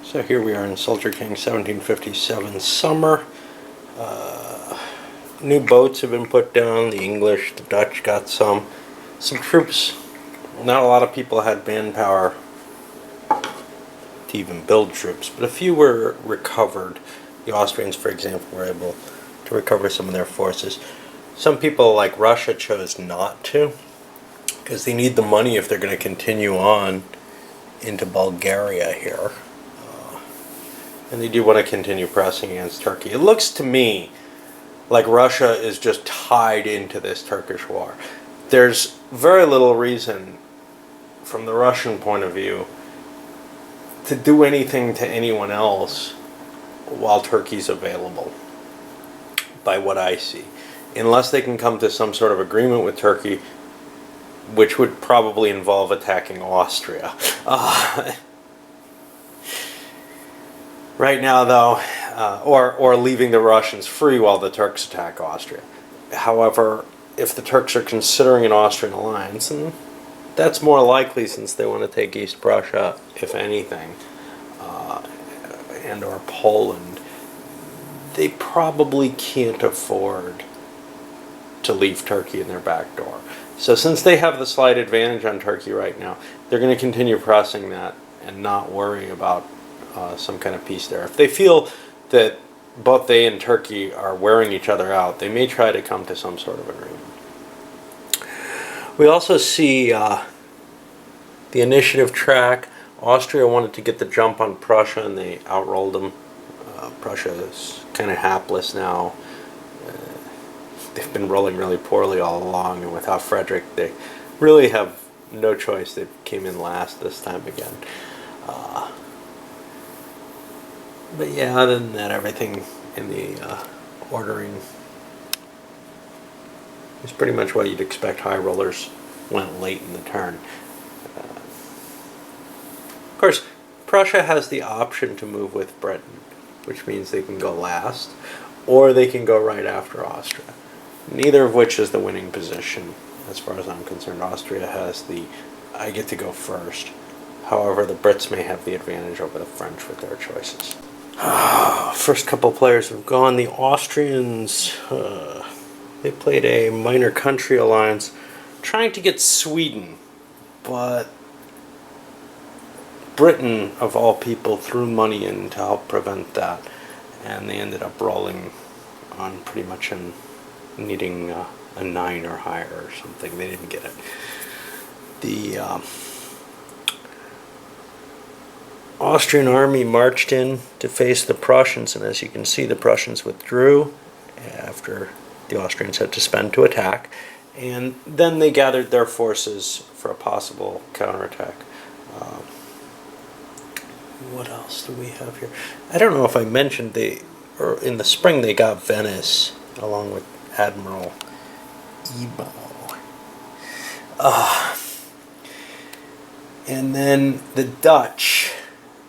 So here we are in Soldier King 1757 summer. New boats have been put down. The English, the Dutch got some troops. Not a lot of people had manpower to even build troops, but a few were recovered. The Austrians, for example, were able to recover some of their forces. Some people, like Russia, chose not to because they need the money if they're going to continue on into Bulgaria here. And they do want to continue pressing against Turkey. It looks to me like Russia is just tied into this Turkish war. There's very little reason, from the Russian point of view, to do anything to anyone else while Turkey's available, by what I see. Unless they can come to some sort of agreement with Turkey, which would probably involve attacking Austria. Right now, though, or leaving the Russians free while the Turks attack Austria. However, if the Turks are considering an Austrian alliance, and that's more likely since they want to take East Prussia, if anything, and or Poland, they probably can't afford to leave Turkey in their back door. So since they have the slight advantage on Turkey right now, they're going to continue pressing that and not worry about some kind of peace there. If they feel that both they and Turkey are wearing each other out, they may try to come to some sort of agreement. We also see the initiative track. Austria wanted to get the jump on Prussia, and they outrolled them. Prussia is kind of hapless now. They've been rolling really poorly all along, and without Frederick, they really have no choice. They came in last this time again. But yeah, other than that, everything in the ordering is pretty much what you'd expect. High rollers went late in the turn. Of course, Prussia has the option to move with Britain, which means they can go last, or they can go right after Austria. Neither of which is the winning position, as far as I'm concerned. Austria has the I get to go first. However, the Brits may have the advantage over the French with their choices. First couple players have gone. The Austrians, they played a minor country alliance, trying to get Sweden, but Britain, of all people, threw money in to help prevent that, and they ended up rolling on pretty much needing a 9 or higher or something. They didn't get it. The Austrian army marched in to face the Prussians, and as you can see, the Prussians withdrew after the Austrians had to spend to attack, and then they gathered their forces for a possible counterattack. What else do we have here? I don't know if I mentioned in the spring they got Venice along with Admiral Ebo. And then the Dutch,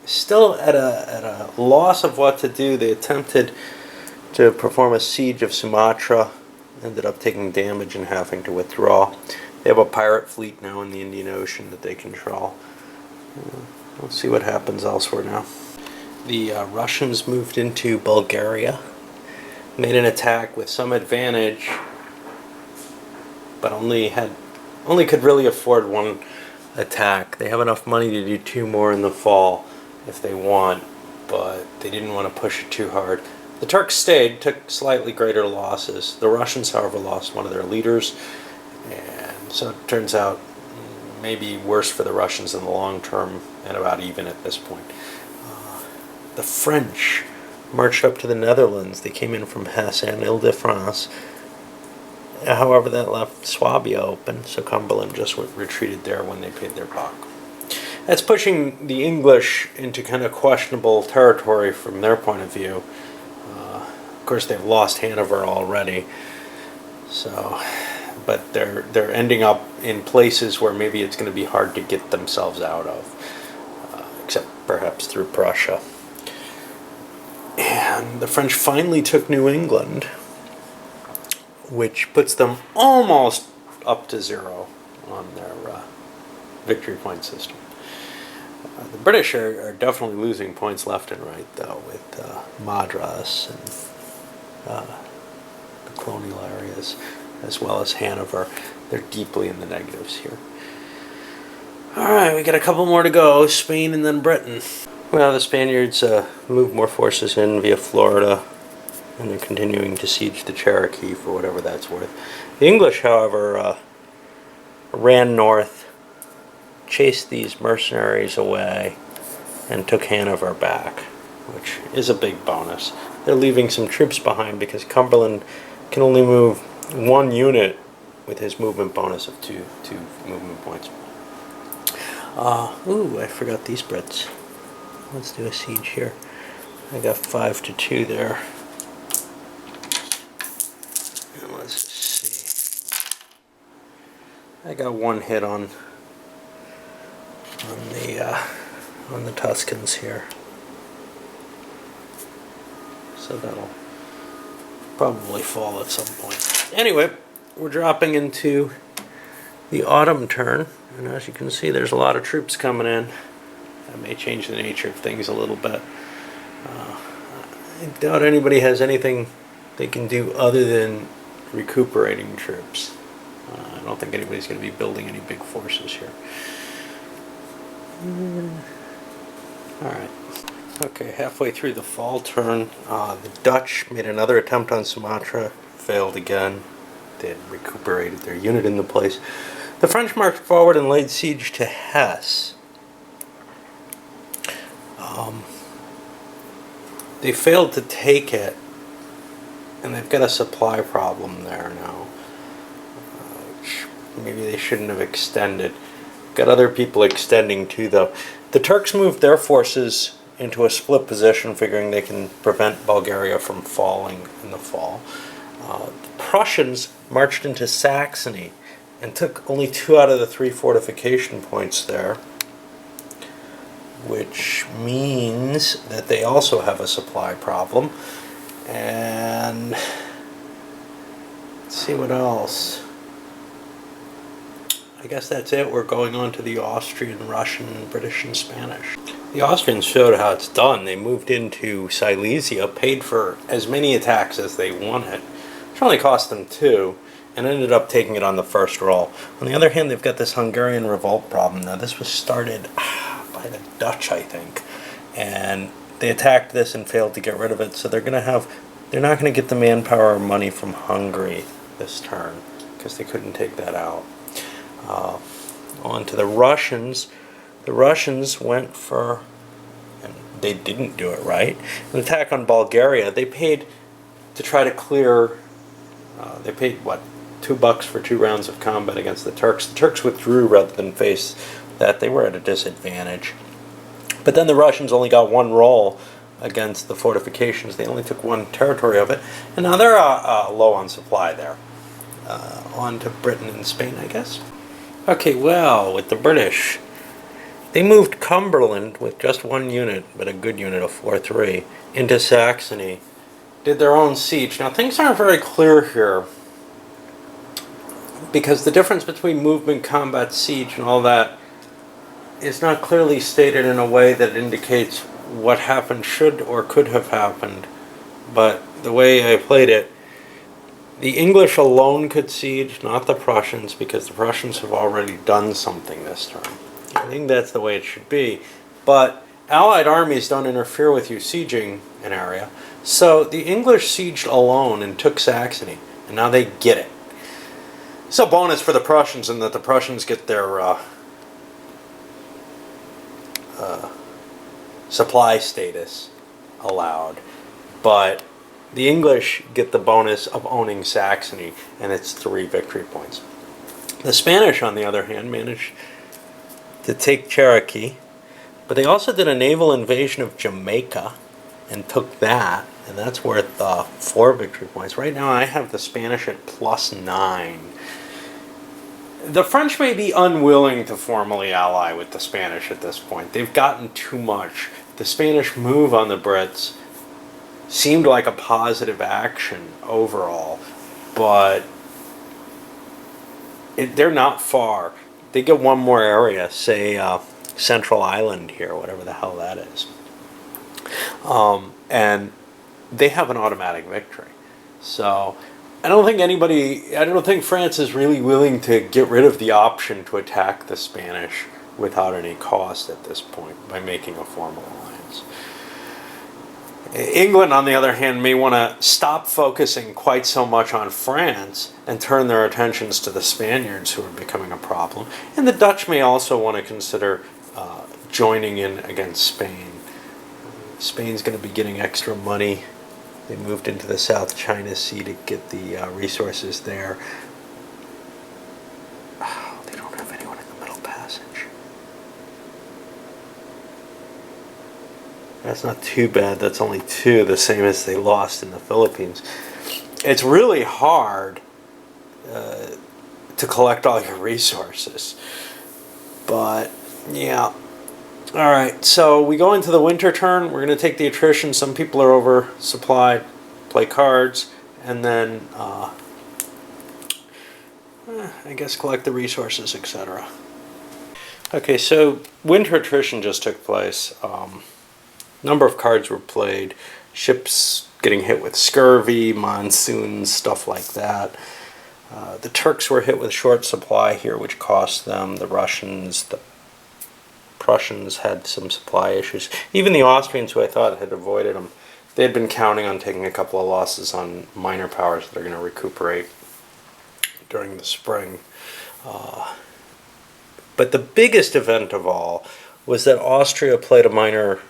still at a loss of what to do, they attempted to perform a siege of Sumatra, ended up taking damage and having to withdraw. They have a pirate fleet now in the Indian Ocean that they control. We'll see what happens elsewhere now. The Russians moved into Bulgaria, made an attack with some advantage, but only could really afford one attack. They have enough money to do 2 more in the fall if they want, but they didn't want to push it too hard. The Turks stayed, took slightly greater losses. The Russians, however, lost one of their leaders, and so it turns out maybe worse for the Russians in the long term, and about even at this point. The French marched up to the Netherlands. They came in from Hesse and Ile-de-France. However, that left Swabia open, so Cumberland just retreated there when they paid their buck. That's pushing the English into kind of questionable territory from their point of view. Of course, they've lost Hanover already, so, but they're ending up in places where maybe it's going to be hard to get themselves out of, except perhaps through Prussia. And the French finally took New England, which puts them almost up to 0 on their victory point system. The British are definitely losing points left and right, though, with Madras and the colonial areas, as well as Hanover. They're deeply in the negatives here. Alright, we got a couple more to go. Spain and then Britain. Well, the Spaniards moved more forces in via Florida, and they're continuing to siege the Cherokee for whatever that's worth. The English, however, ran north, chased these mercenaries away, and took Hanover back, which is a big bonus. They're leaving some troops behind because Cumberland can only move one unit with his movement bonus of two movement points. Ooh, I forgot these Brits. Let's do a siege here. I got 5-2 there. And let's see. I got one hit on the Tuscans here, so that'll probably fall at some point. Anyway, we're dropping into the autumn turn, and as you can see, there's a lot of troops coming in. That may change the nature of things a little bit. I doubt anybody has anything they can do other than recuperating troops. I don't think anybody's going to be building any big forces here. Alright. Okay, halfway through the fall turn, the Dutch made another attempt on Sumatra, failed again. They had recuperated their unit in the place. The French marched forward and laid siege to Hesse. They failed to take it, and they've got a supply problem there now, which maybe they shouldn't have extended. Got other people extending too, though. The Turks moved their forces into a split position, figuring they can prevent Bulgaria from falling in the fall. The Prussians marched into Saxony and took only 2 out of the 3 fortification points there, which means that they also have a supply problem. And let's see what else. I guess that's it. We're going on to the Austrian, Russian, British, and Spanish. The Austrians showed how it's done. They moved into Silesia, paid for as many attacks as they wanted, which only cost them 2, and ended up taking it on the first roll. On the other hand, they've got this Hungarian revolt problem. Now, this was started by the Dutch, I think, and they attacked this and failed to get rid of it, so they're not going to get the manpower or money from Hungary this turn, because they couldn't take that out. On to the Russians. The Russians went for, and they didn't do it right, an attack on Bulgaria. They paid to try to clear, they paid, what, $2 for 2 rounds of combat against the Turks. The Turks withdrew rather than face that. They were at a disadvantage. But then the Russians only got 1 roll against the fortifications. They only took 1 territory of it, and now they're low on supply there. On to Britain and Spain, I guess. Okay, well, with the British, they moved Cumberland with just 1 unit, but a good unit of 4-3, into Saxony, did their own siege. Now, things aren't very clear here, because the difference between movement, combat, siege, and all that is not clearly stated in a way that indicates what happened should or could have happened. But the way I played it, the English alone could siege, not the Prussians, because the Prussians have already done something this turn. I think that's the way it should be. But Allied armies don't interfere with you sieging an area. So the English sieged alone and took Saxony, and now they get it. It's a bonus for the Prussians in that the Prussians get their supply status allowed. But the English get the bonus of owning Saxony, and it's 3 victory points. The Spanish, on the other hand, managed to take Cherokee, but they also did a naval invasion of Jamaica and took that, and that's worth 4 victory points. Right now I have the Spanish at +9. The French may be unwilling to formally ally with the Spanish at this point. They've gotten too much. The Spanish move on the Brits seemed like a positive action overall, but they're not far. They get 1 more area, say central island here, whatever the hell that is. And they have an automatic victory. So I don't think France is really willing to get rid of the option to attack the Spanish without any cost at this point by making a formal alliance. England, on the other hand, may want to stop focusing quite so much on France and turn their attentions to the Spaniards, who are becoming a problem. And the Dutch may also want to consider joining in against Spain. Spain's going to be getting extra money. They moved into the South China Sea to get the resources there. Oh, they don't have anyone in the Middle Passage. That's not too bad. That's only 2, the same as they lost in the Philippines. It's really hard to collect all your resources. But, yeah. Alright, so we go into the winter turn. We're going to take the attrition. Some people are oversupplied, play cards, and then, I guess, collect the resources, etc. Okay, so winter attrition just took place. Number of cards were played. Ships getting hit with scurvy, monsoons, stuff like that. The Turks were hit with short supply here, which cost them. The Russians, the Prussians had some supply issues. Even the Austrians, who I thought had avoided them, they had been counting on taking a couple of losses on minor powers that are going to recuperate during the spring. But the biggest event of all was that Austria played a minor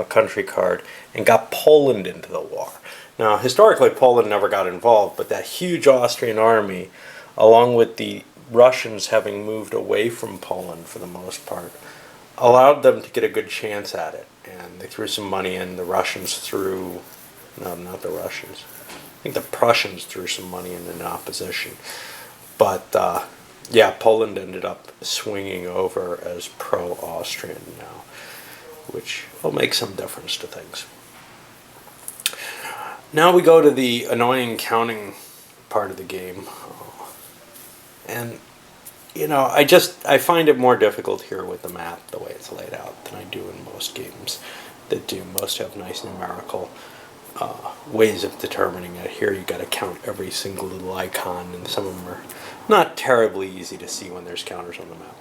country card and got Poland into the war. Now, historically, Poland never got involved, but that huge Austrian army, along with the Russians having moved away from Poland for the most part, allowed them to get a good chance at it. And they threw some money in. The Russians threw... No, not the Russians. I think the Prussians threw some money in opposition. But, yeah, Poland ended up swinging over as pro-Austrian now, which will make some difference to things. Now we go to the annoying counting part of the game. And, you know, I find it more difficult here with the map, the way it's laid out, than I do in most games that do. Most have nice numerical ways of determining it. Here you got to count every single little icon, and some of them are not terribly easy to see when there's counters on the map.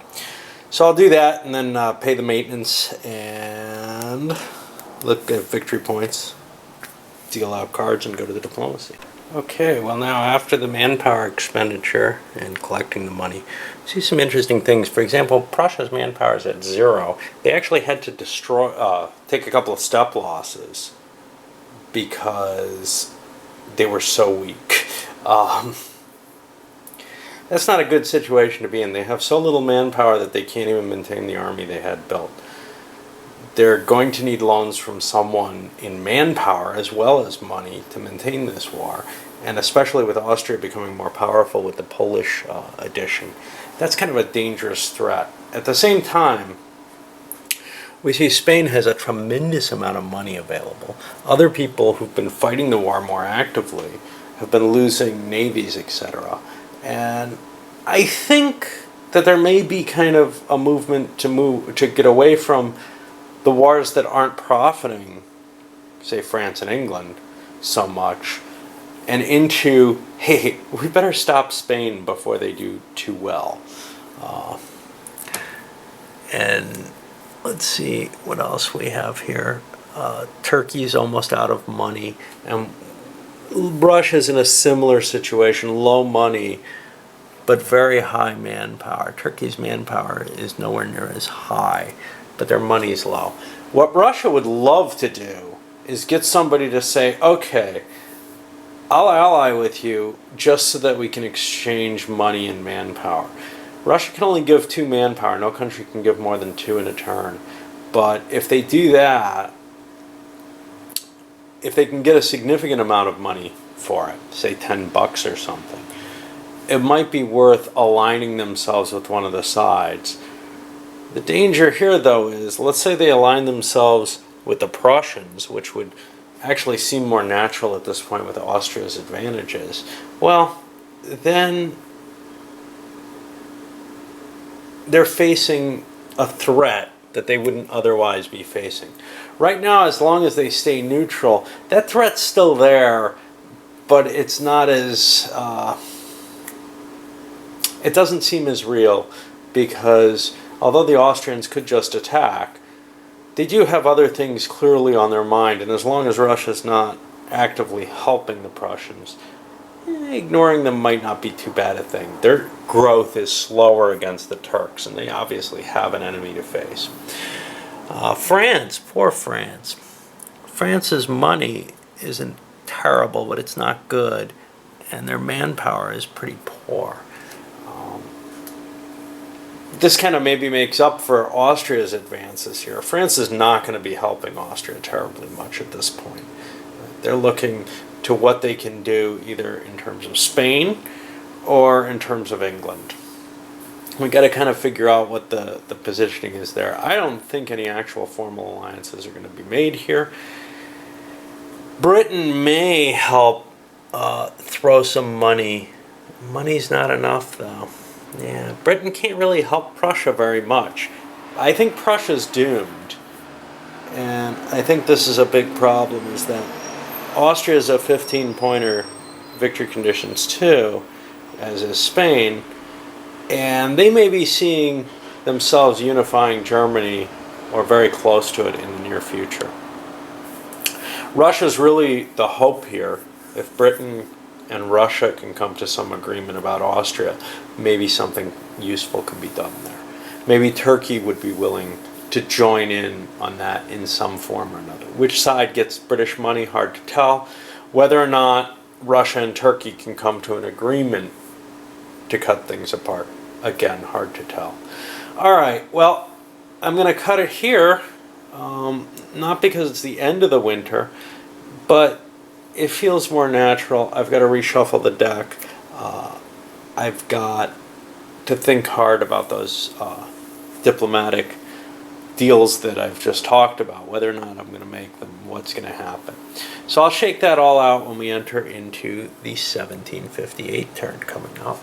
So I'll do that and then pay the maintenance and look at victory points, deal out cards, and go to the diplomacy. Okay, well now after the manpower expenditure and collecting the money, see some interesting things. For example, Prussia's manpower is at 0. They actually had to take a couple of step losses because they were so weak. That's not a good situation to be in. They have so little manpower that they can't even maintain the army they had built. They're going to need loans from someone in manpower as well as money to maintain this war, and especially with Austria becoming more powerful with the Polish addition. That's kind of a dangerous threat. At the same time, we see Spain has a tremendous amount of money available. Other people who've been fighting the war more actively have been losing navies, etc. And I think that there may be kind of a movement to get away from the wars that aren't profiting, say France and England, so much, and into, hey, we better stop Spain before they do too well. And let's see what else we have here. Turkey's almost out of money, and Russia's in a similar situation, low money, but very high manpower. Turkey's manpower is nowhere near as high, but their money's low. What Russia would love to do is get somebody to say, okay, I'll ally with you just so that we can exchange money and manpower. Russia can only give 2 manpower. No country can give more than 2 in a turn. But if they do that, if they can get a significant amount of money for it, say $10 or something, it might be worth aligning themselves with one of the sides. The danger here, though, is, let's say they align themselves with the Prussians, which would actually seem more natural at this point with Austria's advantages. Well, then they're facing a threat that they wouldn't otherwise be facing. Right now, as long as they stay neutral, that threat's still there, but it's not as, it doesn't seem as real, because although the Austrians could just attack, they do have other things clearly on their mind, and as long as Russia's not actively helping the Prussians, ignoring them might not be too bad a thing. Their growth is slower against the Turks, and they obviously have an enemy to face. France, poor France. France's money isn't terrible, but it's not good, and their manpower is pretty poor. This kind of maybe makes up for Austria's advances here. France is not going to be helping Austria terribly much at this point. They're looking to what they can do either in terms of Spain or in terms of England. We got to kind of figure out what the positioning is there. I don't think any actual formal alliances are going to be made here. Britain may help throw some money. Money's not enough, though. Yeah, Britain can't really help Prussia very much. I think Prussia's doomed. And I think this is a big problem, is that Austria's a 15-pointer victory conditions too, as is Spain. And they may be seeing themselves unifying Germany, or very close to it, in the near future. Russia's really the hope here. If Britain and Russia can come to some agreement about Austria, maybe something useful could be done there. Maybe Turkey would be willing to join in on that in some form or another. Which side gets British money, hard to tell. Whether or not Russia and Turkey can come to an agreement to cut things apart, again, hard to tell. All right, well, I'm going to cut it here, not because it's the end of the winter, but it feels more natural. I've got to reshuffle the deck. I've got to think hard about those diplomatic deals that I've just talked about, whether or not I'm going to make them, what's going to happen. So I'll shake that all out when we enter into the 1758 turn coming up.